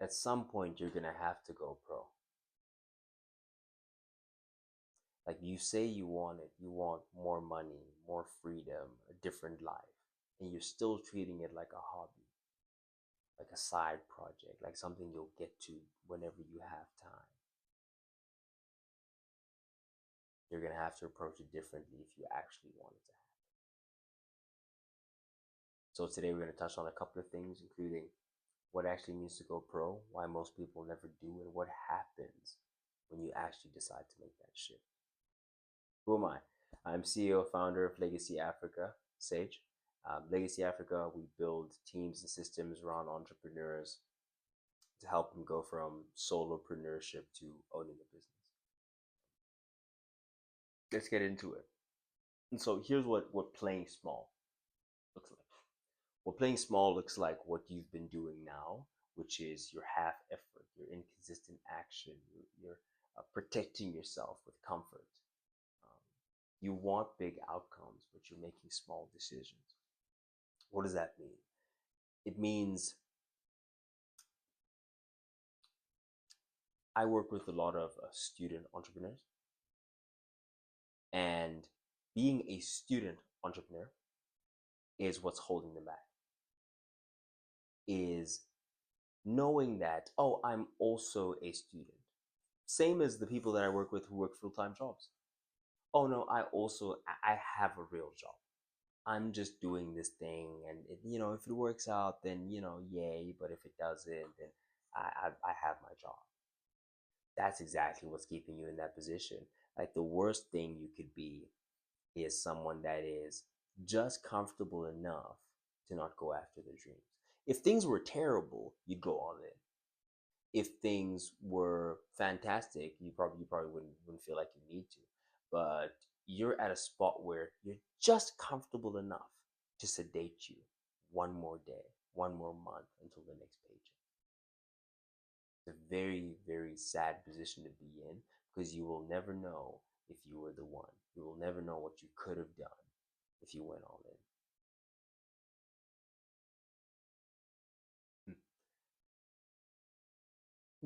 at some point you're gonna have to go pro. Like you say you want it, you want more money, more freedom, a different life, and you're still treating it like a hobby, like a side project, like something you'll get to whenever you have time. You're gonna have to approach it differently if you actually want it to happen. So today we're gonna touch on a couple of things, including what actually means to go pro, why most people never do, and what happens when you actually decide to make that shift. Who am I? I'm CEO founder of Legacy Africa, Sage. Legacy Africa, we build teams and systems around entrepreneurs to help them go from solopreneurship to owning a business. Let's get into it. And so here's what playing small looks like. Well, playing small looks like what you've been doing now, which is your half effort, your inconsistent action, you're protecting yourself with comfort. Um, you want big outcomes, but you're making small decisions. What does that mean? It means I work with a lot of student entrepreneurs, and being a student entrepreneur is what's holding them back. Is knowing that, oh, I'm also a student. Same as the people that I work with who work full-time jobs. Oh no, I have a real job. I'm just doing this thing, and if it works out, then yay. But if it doesn't, then I have my job. That's exactly what's keeping you in that position. Like the worst thing you could be is someone that is just comfortable enough to not go after their dreams. If things were terrible, you'd go all in. If things were fantastic, you probably wouldn't feel like you need to. But you're at a spot where you're just comfortable enough to sedate you one more day, one more month until the next paycheck. It's a very, very sad position to be in because you will never know if you were the one. You will never know what you could have done if you went all in.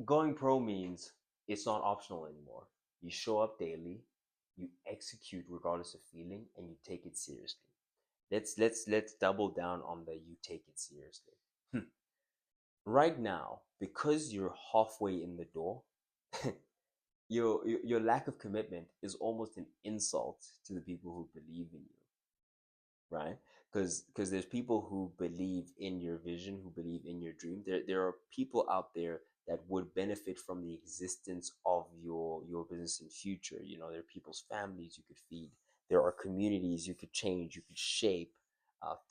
Going pro means it's not optional anymore. You show up daily, you execute regardless of feeling, and you take it seriously. Let's double down on the you take it seriously. Right now, because you're halfway in the door, your lack of commitment is almost an insult to the people who believe in you, right? Because there's people who believe in your vision, who believe in your dream. There are people out there that would benefit from the existence of your business in future. There are people's families you could feed. There are communities you could change, you could shape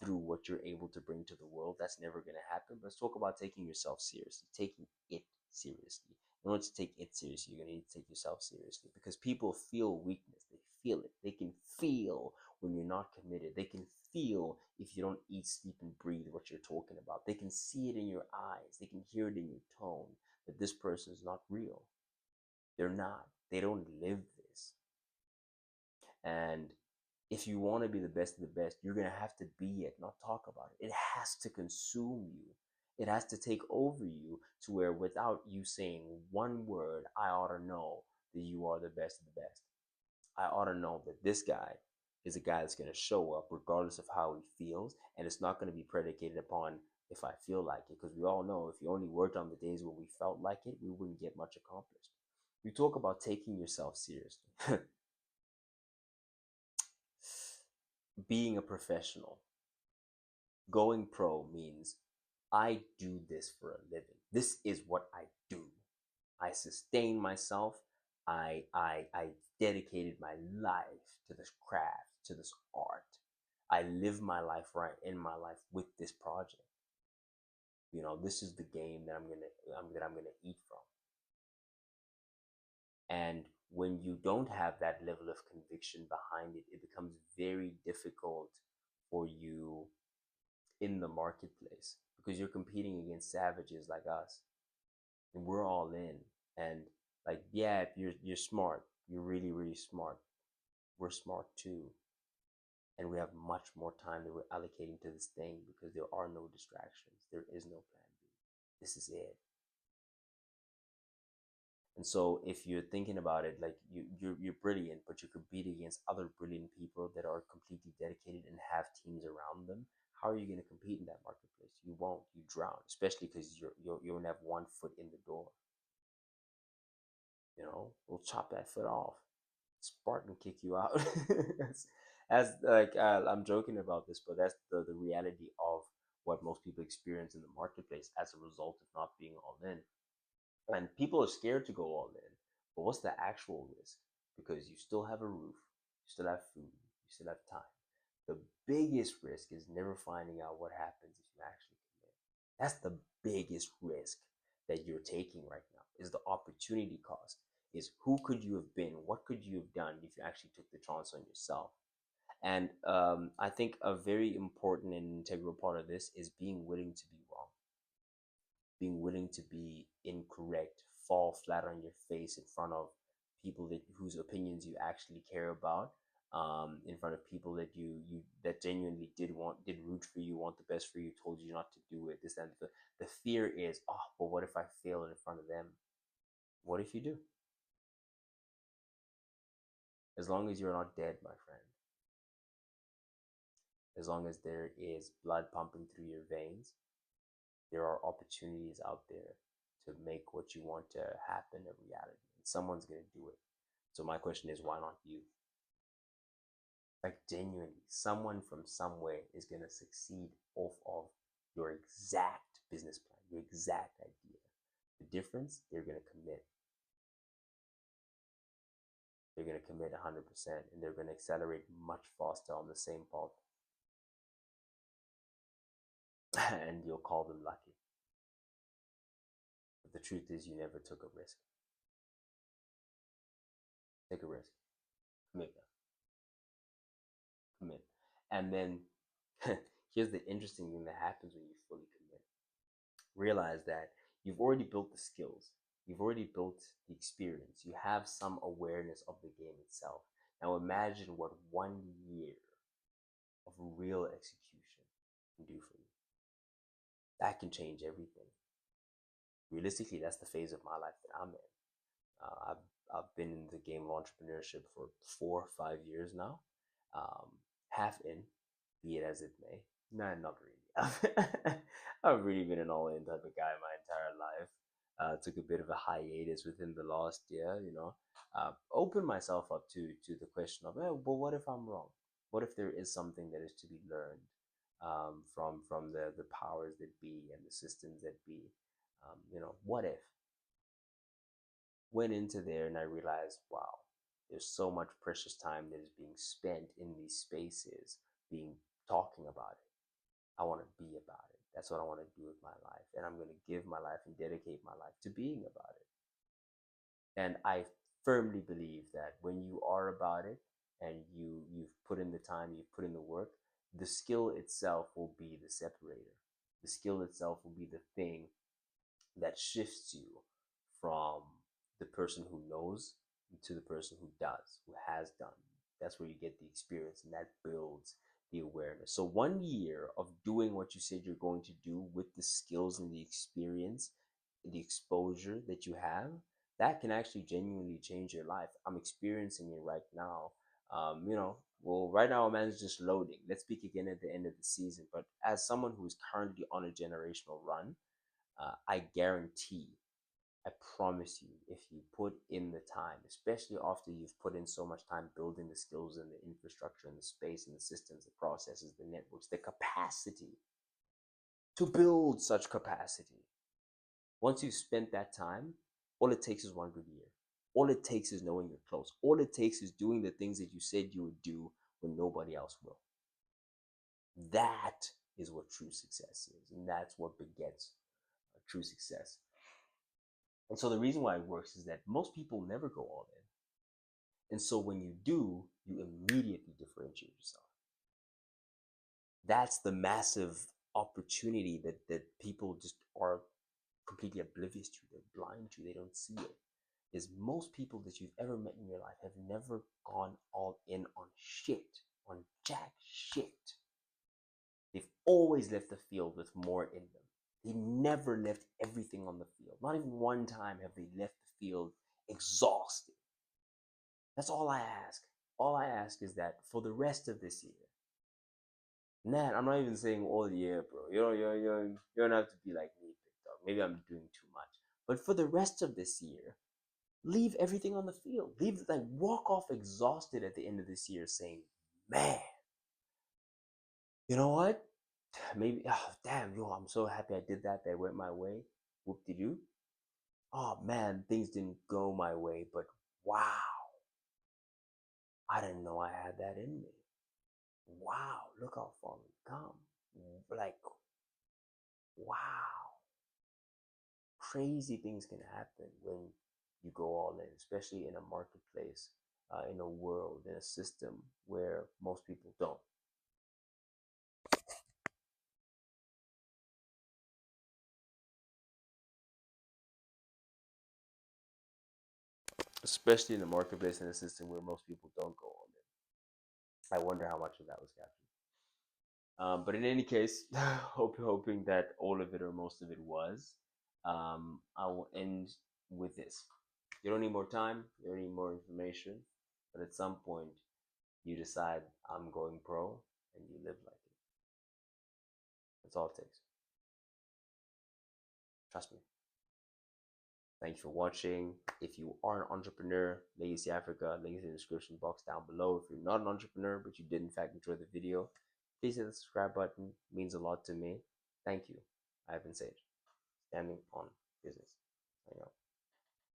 through what you're able to bring to the world. That's never going to happen. Let's talk about taking yourself seriously, taking it seriously. In order to take it seriously, you're going to need to take yourself seriously because people feel weakness. They feel it. They can feel when you're not committed. They can feel if you don't eat, sleep, and breathe what you're talking about. They can see it in your eyes. They can hear it in your tone that this person is not real. They're not. They don't live this. And if you want to be the best of the best, you're going to have to be it, not talk about it. It has to consume you. It has to take over you to where without you saying one word, I ought to know that you are the best of the best. I ought to know that this guy is a guy that's going to show up regardless of how he feels. And it's not going to be predicated upon if I feel like it. Because we all know if you only worked on the days when we felt like it, we wouldn't get much accomplished. We talk about taking yourself seriously. Being a professional, going pro means I do this for a living. This is what I do. I sustain myself. I dedicated my life to this craft, to this art. I live my life right in my life with this project. This is the game that I'm gonna eat from. And when you don't have that level of conviction behind it, it becomes very difficult for you in the marketplace because you're competing against savages like us, and we're all in. And like, yeah, you're smart, you're really really smart. We're smart too, and we have much more time that we're allocating to this thing because there are no distractions. There is no plan B. This is it. And so if you're thinking about it, like you're brilliant, but you compete against other brilliant people that are completely dedicated and have teams around them, how are you going to compete in that marketplace? You won't. You drown, especially because you only have one foot in the door. We'll chop that foot off. Spartan kick you out. as like I'm joking about this, but that's the reality of what most people experience in the marketplace as a result of not being all in. And people are scared to go all in. But what's the actual risk? Because you still have a roof, you still have food, you still have time. The biggest risk is never finding out what happens if you actually commit. That's the biggest risk that you're taking right now, is the opportunity cost. Is who could you have been? What could you have done if you actually took the chance on yourself? And I think a very important and integral part of this is being willing to be wrong, being willing to be incorrect, fall flat on your face in front of people whose opinions you actually care about, in front of people that you that genuinely did root for you, want the best for you, told you not to do it. This and the fear is, oh, but what if I fail in front of them? What if you do? As long as you're not dead, my friend, as long as there is blood pumping through your veins, there are opportunities out there to make what you want to happen a reality. And someone's going to do it. So my question is, why not you? Like genuinely, someone from somewhere is going to succeed off of your exact business plan, your exact idea. The difference, they're going to commit. They're going to commit 100%, and they're going to accelerate much faster on the same path. And you'll call them lucky. But the truth is, you never took a risk. Take a risk. Commit. Commit. And then here's the interesting thing that happens when you fully commit. Realize that you've already built the skills, you've already built the experience, you have some awareness of the game itself. Now imagine what 1 year of real execution can do for you. That can change everything. Realistically, that's the phase of my life that I'm in. I've been in the game of entrepreneurship for 4 or 5 years now, um, half in, be it as it may. Nah, not really. I've really been an all-in type of guy my entire life. Took a bit of a hiatus within the last year, opened myself up to the question of, well, what if I'm wrong? What if there is something that is to be learned, from the powers that be and the systems that be? What if? Went into there and I realized, wow, there's so much precious time that is being spent in these spaces, being talking about it. I want to be about it. That's what I want to do with my life. And I'm going to give my life and dedicate my life to being about it. And I firmly believe that when you are about it and you've put in the time, you've put in the work, the skill itself will be the separator. The skill itself will be the thing that shifts you from the person who knows to the person who does, who has done. That's where you get the experience, and that builds the awareness. So 1 year of doing what you said you're going to do with the skills and the experience, the exposure that you have, that can actually genuinely change your life. I'm experiencing it right now. Well, right now, man, is just loading. Let's speak again at the end of the season. But as someone who is currently on a generational run, I guarantee, I promise you, if you put in the time, especially after you've put in so much time building the skills and the infrastructure and the space and the systems, the processes, the networks, the capacity to build such capacity, once you've spent that time, all it takes is one good year. All it takes is knowing you're close. All it takes is doing the things that you said you would do when nobody else will. That is what true success is, and that's what begets true success. And so the reason why it works is that most people never go all in. And so when you do, you immediately differentiate yourself. That's the massive opportunity that people just are completely oblivious to. They're blind to. They don't see it. Is most people that you've ever met in your life have never gone all in on shit, on jack shit. They've always left the field with more in them. They never left everything on the field. Not even one time have they left the field exhausted. That's all I ask. All I ask is that for the rest of this year, man, I'm not even saying all year, bro. You don't have to be like me, big dog. Maybe I'm doing too much. But for the rest of this year, leave everything on the field. Leave, like, walk off exhausted at the end of this year saying, man, you know what? Maybe, oh, damn, yo, I'm so happy I did that. That went my way. Whoop de doo. Oh, man, things didn't go my way, but wow, I didn't know I had that in me. Wow, look how far we've come. Like, wow, crazy things can happen when you go all in, especially in a marketplace, in a world, in a system where most people don't. Especially in the marketplace in a system where most people don't go all in. I wonder how much of that was captured. But in any case, hoping that all of it or most of it was. I will end with this. You don't need more time, you don't need more information, but at some point, you decide I'm going pro and you live like it. That's all it takes. Trust me. Thank you for watching. If you are an entrepreneur, Legacy Africa, link is in the description box down below. If you're not an entrepreneur, but you did in fact enjoy the video, please hit the subscribe button. It means a lot to me. Thank you. Ivan Sage, standing on business. Hang out.